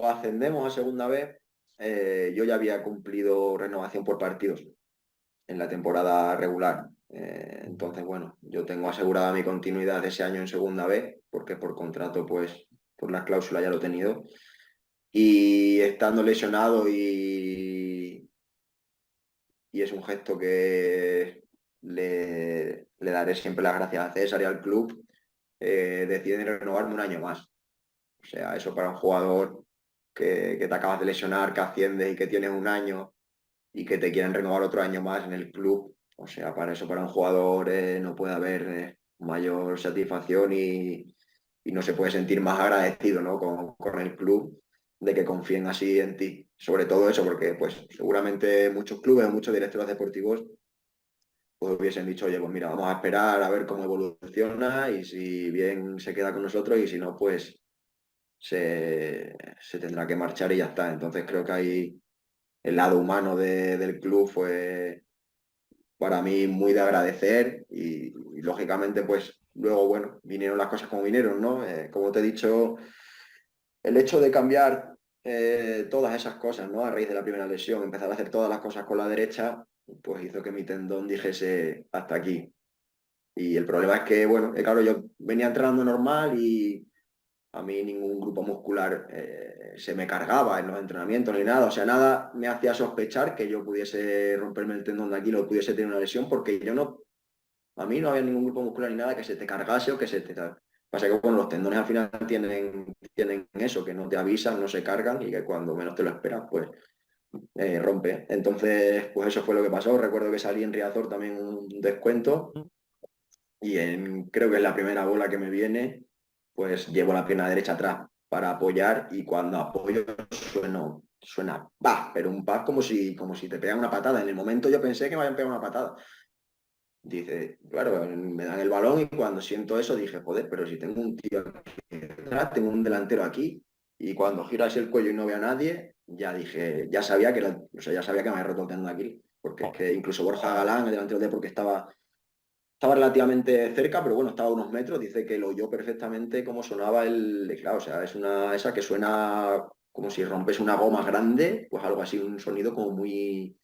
ascendemos a segunda vez, yo ya había cumplido renovación por partidos en la temporada regular. Entonces, bueno, yo tengo asegurada mi continuidad ese año en segunda vez, porque por contrato, pues, por la cláusula ya lo he tenido. Y estando lesionado y es un gesto que le daré siempre las gracias a César y al club, deciden renovarme un año más. O sea, eso para un jugador que te acabas de lesionar, que asciendes y que tienes un año y que te quieren renovar otro año más en el club. O sea, para eso, para un jugador no puede haber mayor satisfacción y no se puede sentir más agradecido, ¿no? con el club de que confíen así en ti. Sobre todo eso, porque pues seguramente muchos clubes, muchos directores deportivos pues hubiesen dicho, oye, pues mira, vamos a esperar a ver cómo evoluciona y si bien se queda con nosotros y si no, pues se tendrá que marchar y ya está. Entonces creo que ahí el lado humano del club fue para mí muy de agradecer y lógicamente pues luego, bueno, vinieron las cosas como vinieron, ¿no? Como te he dicho, el hecho de cambiar todas esas cosas, ¿no? A raíz de la primera lesión, empezar a hacer todas las cosas con la derecha, pues hizo que mi tendón dijese hasta aquí. Y el problema es que, bueno, claro, yo venía entrenando normal y a mí ningún grupo muscular se me cargaba en los entrenamientos ni nada. O sea, nada me hacía sospechar que yo pudiese romperme el tendón de aquí o pudiese tener una lesión porque yo no, a mí no había ningún grupo muscular ni nada que se te cargase o que se te... Pasa que bueno, los tendones al final tienen eso, que no te avisan, no se cargan y que cuando menos te lo esperas, pues rompe. Entonces, pues eso fue lo que pasó. Recuerdo que salí en Riazor también un descuento y creo que es la primera bola que me viene, pues llevo la pierna derecha atrás para apoyar y cuando apoyo suena ¡pah! Pero un paz como si te pegan una patada. En el momento yo pensé que me habían pegado una patada. Dice, claro, me dan el balón y cuando siento eso dije, joder, pero si tengo un tío aquí detrás, tengo un delantero aquí y cuando giro así el cuello y no veo a nadie, ya dije, ya sabía que o sea, ya sabía que me había roto el tendón aquí, porque es Joder. que incluso Borja Galán, el delantero de porque estaba relativamente cerca, pero bueno, estaba a unos metros, dice que lo oyó perfectamente cómo sonaba claro, o sea, es una esa que suena como si rompes una goma grande, pues algo así, un sonido como muy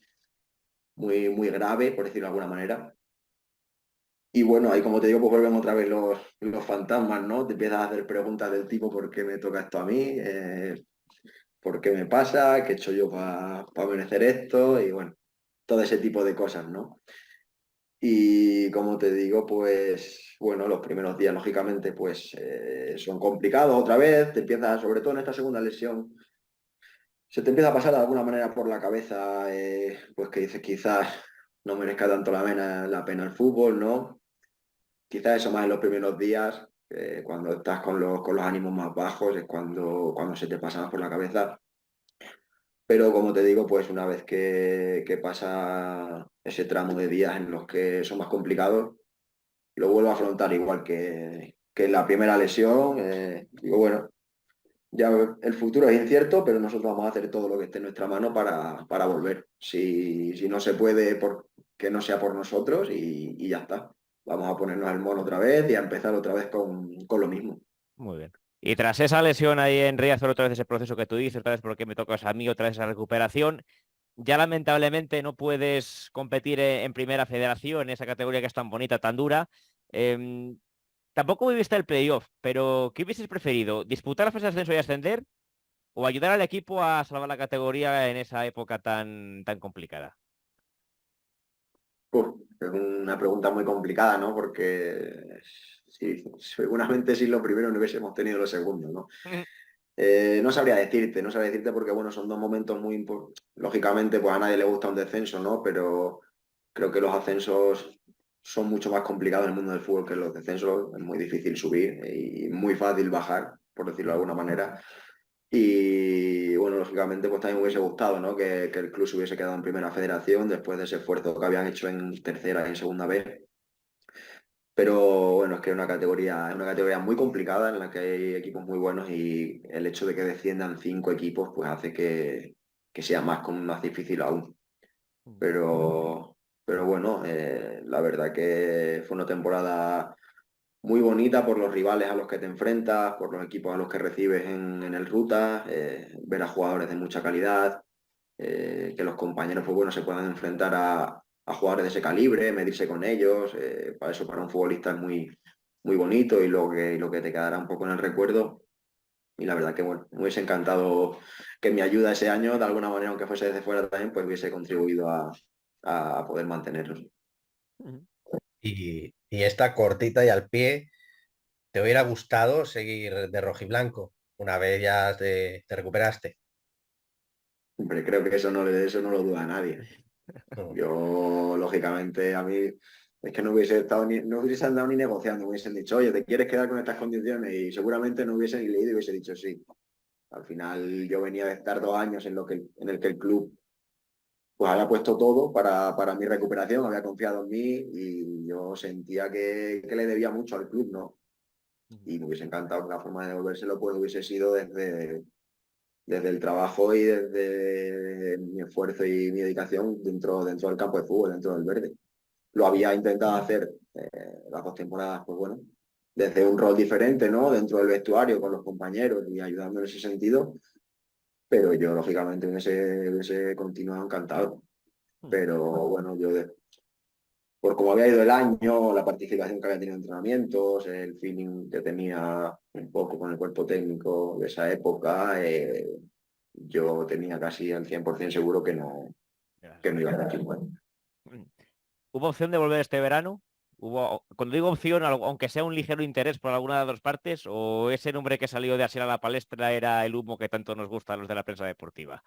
grave, por decirlo de alguna manera. Y bueno, ahí como te digo, pues vuelven otra vez los fantasmas, ¿no? Te empiezas a hacer preguntas del tipo, ¿por qué me toca esto a mí? ¿Por qué me pasa? ¿Qué he hecho yo para merecer esto? Y bueno, todo ese tipo de cosas, ¿no? Y como te digo, pues bueno, los primeros días lógicamente pues son complicados otra vez, te empiezas, sobre todo en esta segunda lesión, se te empieza a pasar de alguna manera por la cabeza, pues que dices quizás no merezca tanto la pena el fútbol, ¿no? Quizás eso más en los primeros días, cuando estás con los ánimos más bajos, es cuando se te pasa más por la cabeza. Pero como te digo, pues una vez que pasa ese tramo de días en los que son más complicados, lo vuelvo a afrontar igual que en la primera lesión. Digo, bueno, ya el futuro es incierto, pero nosotros vamos a hacer todo lo que esté en nuestra mano para volver. Si no se puede, que no sea por nosotros y ya está. Vamos a ponernos el mono otra vez y a empezar otra vez con lo mismo. Muy bien. Y tras esa lesión ahí en Riazor, otra vez ese proceso que tú dices, otra vez porque me tocas a mí, otra vez esa recuperación, ya lamentablemente no puedes competir en primera federación, en esa categoría que es tan bonita, tan dura. Em, Tampoco viviste el playoff, pero ¿qué hubieses preferido? ¿Disputar la fase de ascenso y ascender o ayudar al equipo a salvar la categoría en esa época tan complicada? Es una pregunta muy complicada, ¿no? Porque sí, seguramente sin lo primero no hubiésemos tenido lo segundo, ¿no? No sabría decirte porque, bueno, son dos momentos muy importantes. Lógicamente, pues a nadie le gusta un descenso, ¿no? Pero creo que los ascensos son mucho más complicados en el mundo del fútbol que los descensos. Es muy difícil subir y muy fácil bajar, por decirlo de alguna manera. Y bueno, lógicamente, pues también me hubiese gustado, ¿no? Que el club se hubiese quedado en primera federación después de ese esfuerzo que habían hecho en tercera y en segunda vez. Pero bueno, es una categoría muy complicada en la que hay equipos muy buenos y el hecho de que desciendan 5 equipos pues hace que sea más difícil aún. Pero bueno, la verdad que fue una temporada muy bonita por los rivales a los que te enfrentas, por los equipos a los que recibes en el Ruta, ver a jugadores de mucha calidad, que los compañeros pues, bueno, se puedan enfrentar a jugadores de ese calibre, medirse con ellos. Para eso para un futbolista es muy bonito y lo que te quedará un poco en el recuerdo. Y la verdad que bueno, me hubiese encantado que mi ayuda ese año, de alguna manera, aunque fuese desde fuera también, pues hubiese contribuido a poder mantenerlos. Ujú. Y esta cortita y al pie, ¿te hubiera gustado seguir de rojiblanco una vez ya te recuperaste? Hombre, creo que eso no lo duda nadie. Mm. Yo, lógicamente, a mí es que no hubiese estado no hubiese andado ni negociando, me hubiesen dicho, oye, ¿te quieres quedar con estas condiciones? Y seguramente no hubiese ni leído y hubiese dicho sí. Al final yo venía de estar 2 años en el que el club pues había puesto todo para mi recuperación, había confiado en mí y yo sentía que le debía mucho al club, ¿no? Ujú. Y me hubiese encantado que la forma de devolvérselo pues hubiese sido desde el trabajo y desde mi esfuerzo y mi dedicación dentro del campo de fútbol, dentro del verde. Lo había intentado hacer las 2 temporadas, pues bueno, desde un rol diferente, ¿no? Dentro del vestuario, con los compañeros y ayudando en ese sentido, pero yo lógicamente hubiese continuado encantado. Ujú. Pero bueno, por cómo había ido el año, la participación que había tenido en entrenamientos, el feeling que tenía un poco con el cuerpo técnico de esa época, yo tenía casi al 100% seguro que no iba a continuar. Ujú. ¿Hubo opción de volver este verano? Cuando digo opción, aunque sea un ligero interés por alguna de las dos partes, o ese nombre que salió de Asier a la palestra era el humo que tanto nos gusta a los de la prensa deportiva?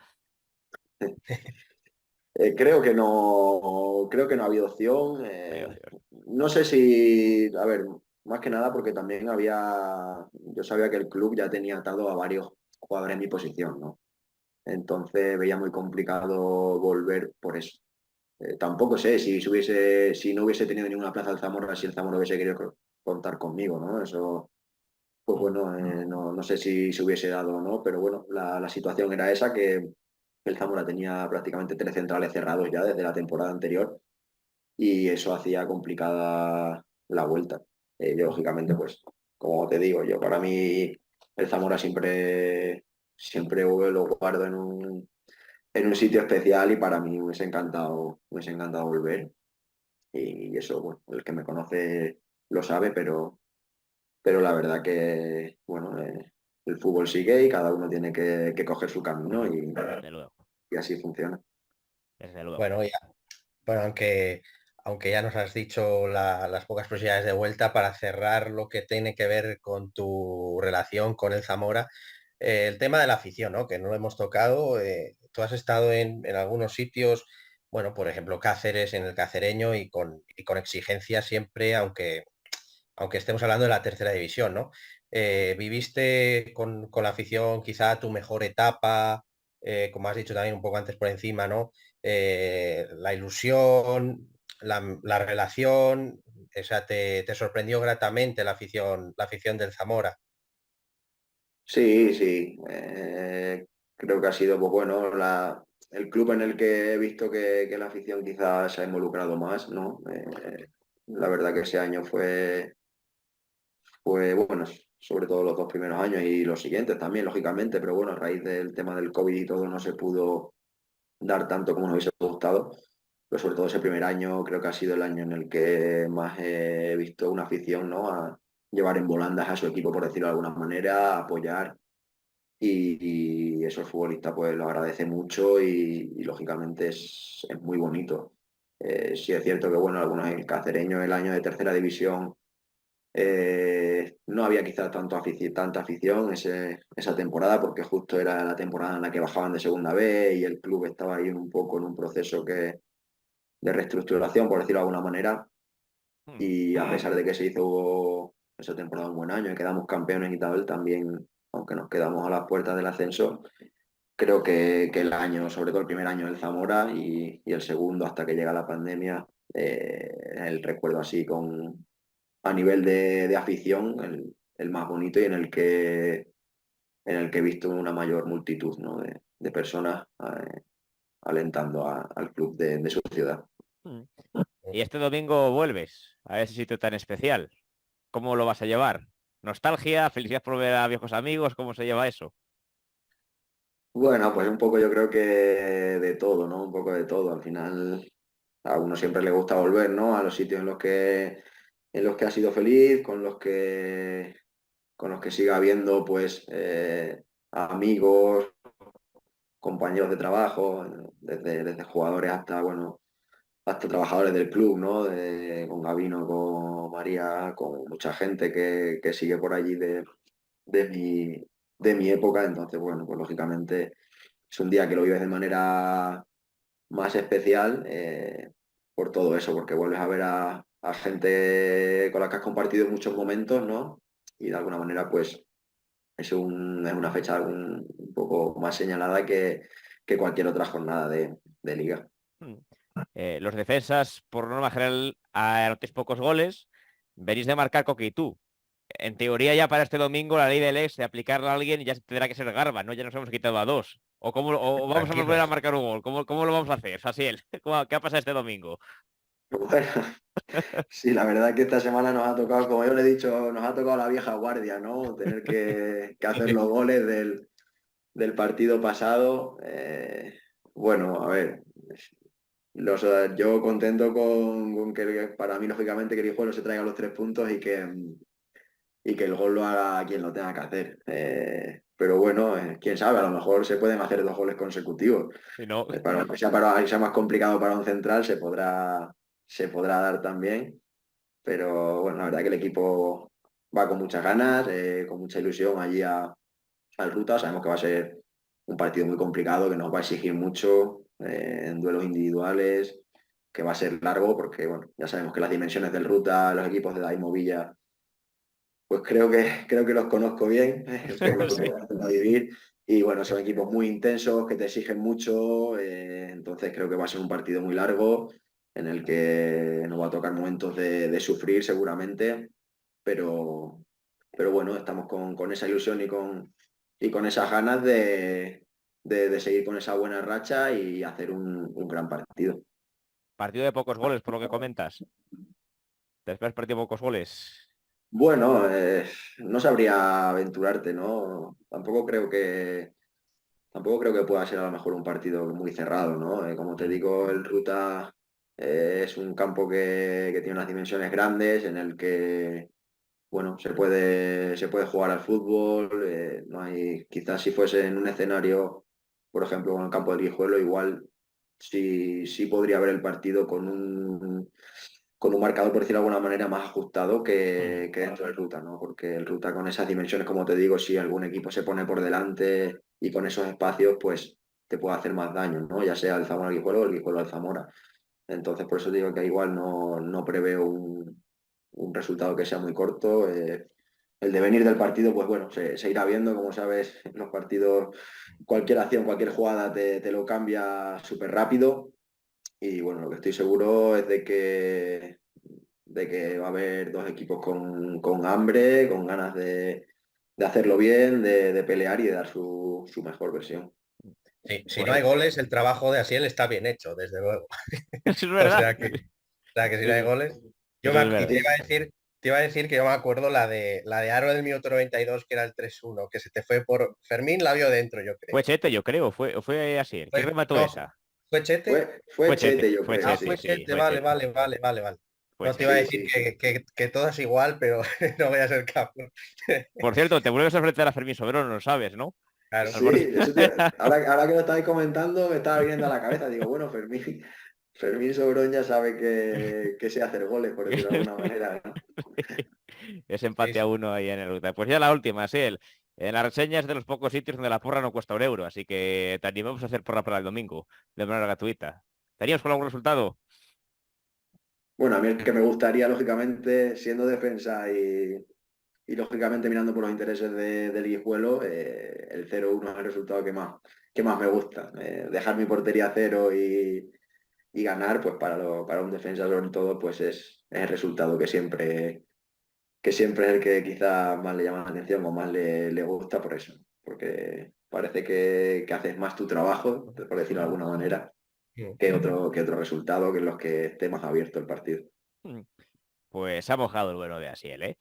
Creo que no ha habido opción. Ay, Dios. No sé si, a ver, más que nada porque también yo sabía que el club ya tenía atado a varios jugadores en mi posición, ¿no? Entonces veía muy complicado volver por eso. Tampoco sé si no hubiese tenido ninguna plaza el Zamora, si el Zamora hubiese querido contar conmigo, ¿no? Eso, pues Ujú. bueno, no sé si se hubiese dado o no, pero bueno, la situación era esa, que el Zamora tenía prácticamente 3 centrales cerrados ya desde la temporada anterior y eso hacía complicada la vuelta. Yo, Ujú. lógicamente, pues, como te digo, yo para mí el Zamora siempre lo guardo en un sitio especial y para mí me hubiese encantado volver. Y eso, bueno, el que me conoce lo sabe, pero la verdad que, bueno, el fútbol sigue y cada uno tiene que coger su camino Desde luego, y así funciona. desde luego. Bueno, ya, bueno, aunque ya nos has dicho las pocas posibilidades de vuelta para cerrar lo que tiene que ver con tu relación con el Zamora, El tema de la afición, ¿no? Que no lo hemos tocado. Tú has estado en algunos sitios, bueno, por ejemplo, Cáceres, en el Cacereño, y con exigencias siempre, aunque estemos hablando de la tercera división, ¿no? ¿Viviste con la afición quizá tu mejor etapa, como has dicho también un poco antes por encima, ¿no? La ilusión, la relación, o sea, te sorprendió gratamente la afición del Zamora. Sí, sí. Creo que ha sido, pues bueno, el club en el que he visto que la afición quizás se ha involucrado más, ¿no? La verdad que ese año fue bueno, sobre todo los dos primeros años y los siguientes también, lógicamente, pero bueno, a raíz del tema del COVID y todo no se pudo dar tanto como nos hubiese gustado. Pero sobre todo ese primer año creo que ha sido el año en el que más he visto una afición, ¿no? A llevar en volandas a su equipo, por decirlo de alguna manera, a apoyar y eso el futbolista pues lo agradece mucho y lógicamente es muy bonito. Sí es cierto que bueno, algunos en Cacereño el año de tercera división no había quizás tanta afición esa temporada porque justo era la temporada en la que bajaban de segunda B y el club estaba ahí un poco en un proceso de reestructuración, por decirlo de alguna manera. Mm. Y a pesar de que se hizo esa temporada un buen año y quedamos campeones y tal, también, aunque nos quedamos a las puertas del ascenso, creo que el año, sobre todo el primer año del Zamora y el segundo hasta que llega la pandemia, el recuerdo así a nivel de afición, el más bonito y en el que he visto una mayor multitud, ¿no? de personas alentando al club de su ciudad. Mm. Y este domingo vuelves a ese sitio tan especial. ¿Cómo lo vas a llevar? ¿Nostalgia? ¿Felicidad por ver a viejos amigos? ¿Cómo se lleva eso? Bueno, pues un poco yo creo que de todo, ¿no? Un poco de todo. Al final a uno siempre le gusta volver, ¿no? A los sitios en los que ha sido feliz, con los que siga habiendo, pues, amigos, compañeros de trabajo, desde jugadores hasta, bueno, hasta trabajadores del club, ¿no? Con Gabino, con María, con mucha gente que sigue por allí de mi, de mi época. Entonces, bueno, pues lógicamente es un día que lo vives de manera más especial por todo eso, porque vuelves a ver a gente con la que has compartido muchos momentos, ¿no? Y de alguna manera, pues, es una fecha un poco más señalada que cualquier otra jornada de liga. Mm. Los defensas, por norma general, anotáis pocos goles. Venís de marcar Coque y tú. En teoría ya para este domingo la ley del ex de aplicarla a alguien ya tendrá que ser Garba, ¿no? Ya nos hemos quitado a dos. O vamos a volver a Tranquilos. marcar un gol. ¿Cómo lo vamos a hacer, Fasiel? ¿Qué ha pasado este domingo? Bueno, sí, la verdad que esta semana nos ha tocado, como yo le he dicho, nos ha tocado la vieja guardia, ¿no? Tener que hacer los goles del partido pasado. Bueno, a ver, yo contento con que para mí, lógicamente, que el Guijuelo se traiga los 3 puntos y que el gol lo haga quien lo tenga que hacer. Pero bueno, quién sabe, a lo mejor se pueden hacer 2 goles consecutivos. Si no, Que sea más complicado para un central, se podrá dar también. Pero bueno, la verdad que el equipo va con muchas ganas, con mucha ilusión allí al Ruta. Sabemos que va a ser un partido muy complicado, que nos va a exigir mucho en duelos individuales, que va a ser largo, porque bueno, ya sabemos que las dimensiones del Ruta, los equipos de Daimo Villa, pues creo que los conozco bien, por lo que sí. me ha tocado vivir. Y bueno, son equipos muy intensos, que te exigen mucho, entonces creo que va a ser un partido muy largo, en el que nos va a tocar momentos de sufrir seguramente, pero, pero bueno, estamos con esa ilusión y con esas ganas de seguir con esa buena racha y hacer un gran partido. Partido de pocos goles, por lo que comentas. Después partido de pocos goles. Bueno, no sabría aventurarte, ¿no? Tampoco creo que pueda ser a lo mejor un partido muy cerrado, ¿no? Como te Mm. digo, el Ruta es un campo que tiene unas dimensiones grandes en el que, bueno, se puede jugar al fútbol. No hay, quizás si fuese en un escenario, por ejemplo, en el campo del Guijuelo, igual sí podría haber el partido con un marcador, por decirlo de alguna manera, más ajustado que dentro del Ruta, ¿no? Porque el Ruta con esas dimensiones, como te digo, si algún equipo se pone por delante y con esos espacios, pues te puede hacer más daño, ¿no? Ya sea el Zamora al Guijuelo o el Guijuelo al Zamora. Entonces, por eso digo que igual no preveo un resultado que sea muy corto. El devenir del partido, pues bueno, se irá viendo. Como sabes, en los partidos, cualquier acción, cualquier jugada te lo cambia súper rápido. Y bueno, lo que estoy seguro es de que va a haber dos equipos con hambre, con ganas de hacerlo bien, de pelear y de dar su mejor versión. Sí, si no hay Pues goles, el trabajo de Asiel está bien hecho, desde luego. eso es O verdad. sea que si no hay Eso, goles. eso es Y verdad. te iba a decir que yo me acuerdo la de Aro del minuto 92, que era el 3-1, que se te fue por. Fermín la vio dentro, yo Fue creo. Chete, yo creo, fue así. ¿Quién remató No, esa? ¿fue Chete? Fue Chete, yo Fue creo, Ah, Chete, fue sí. sí, Chete, fue vale, Chete, vale, vale, vale, vale. fue No te iba a Chete. Sí, decir sí. que todas igual, pero no voy a ser cabrón. Por cierto, te vuelves a enfrentar a Fermín Soberón, no lo sabes, ¿no? Claro. Sí, ahora que lo estáis comentando, me estaba viniendo a la cabeza. Digo, bueno, Fermín Sobrón ya sabe que sé hacer goles, por decirlo de alguna manera, ¿no? Es Sí, empate a sí. uno ahí en el ruta. Pues ya la última, sí. En las reseñas de los pocos sitios donde la porra no cuesta €1, así que te animamos a hacer porra para el domingo, de manera gratuita. ¿Teníamos con algún resultado? Bueno, a mí el que me gustaría, lógicamente, siendo defensa y lógicamente mirando por los intereses del Guijuelo, el 0-1 es el resultado que más me gusta. Dejar mi portería a cero y ganar, pues para un defensa sobre todo, pues es el resultado que siempre es el que quizá más le llama la atención o más le gusta por eso. Porque parece que haces más tu trabajo, por decirlo de alguna manera, que otro resultado que en los que esté más abierto el partido. Mm, Pues se ha mojado el bueno de Asiel, ¿eh?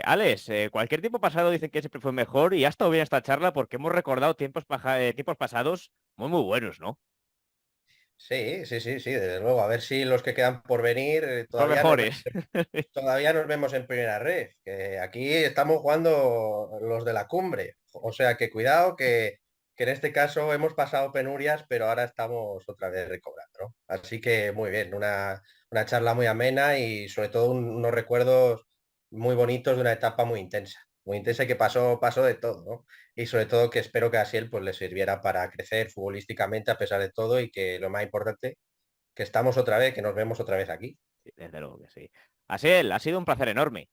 Alex, cualquier tiempo pasado dicen que siempre fue mejor y ha estado bien esta charla porque hemos recordado tiempos pasados muy buenos, ¿no? Sí, sí, sí, sí, desde luego. A ver si los que quedan por venir Son mejores. todavía nos vemos en primera red. Que aquí estamos jugando los de la cumbre. O sea que cuidado que en este caso hemos pasado penurias, pero ahora estamos otra vez recobrando, ¿no? Así que muy bien, una charla muy amena y sobre todo unos recuerdos muy bonitos de una etapa muy intensa y que pasó de todo, ¿no? Y sobre todo que espero que a Asiel pues le sirviera para crecer futbolísticamente a pesar de todo y que lo más importante, que estamos otra vez, que nos vemos otra vez aquí. Sí, desde luego que sí. Asiel, ha sido un placer enorme.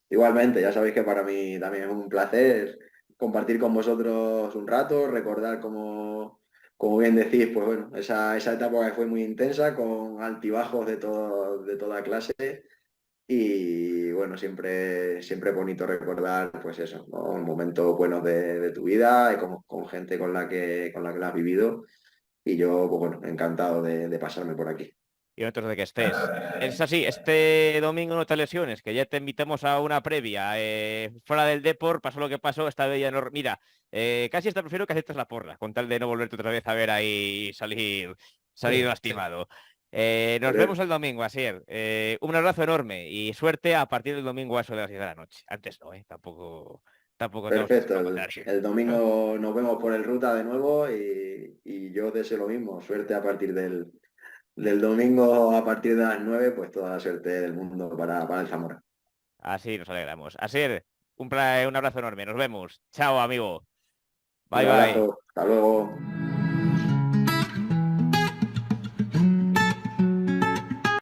Igualmente, ya sabéis que para mí también es un placer compartir con vosotros un rato, recordar como bien decís, pues bueno, esa etapa que fue muy intensa, con altibajos de toda clase. Y bueno, siempre es bonito recordar, pues eso, ¿no? Momentos buenos de tu vida y con gente con la que lo has vivido. Y yo, pues bueno, encantado de pasarme por aquí. Y nosotros de que estés. Es así, este domingo no te lesiones, que ya te invitamos a una previa. Fuera del Depor, pasó lo que pasó, esta vez ya no. Mira, casi hasta prefiero que aceptes la porra, con tal de no volverte otra vez a ver ahí salir lastimado. Nos vemos el domingo, Asier. Un abrazo enorme y suerte a partir del domingo a eso de las 10 de la noche. Antes no, tampoco te vamos a Perfecto, mandar. el domingo nos vemos por el Ruta de nuevo y yo deseo lo mismo. Suerte a partir del domingo, a partir de las 9, pues toda la suerte del mundo para el Zamora. Así nos alegramos. Asier, un abrazo enorme. Nos vemos. Chao, amigo. Un Bye, bye. abrazo, hasta luego.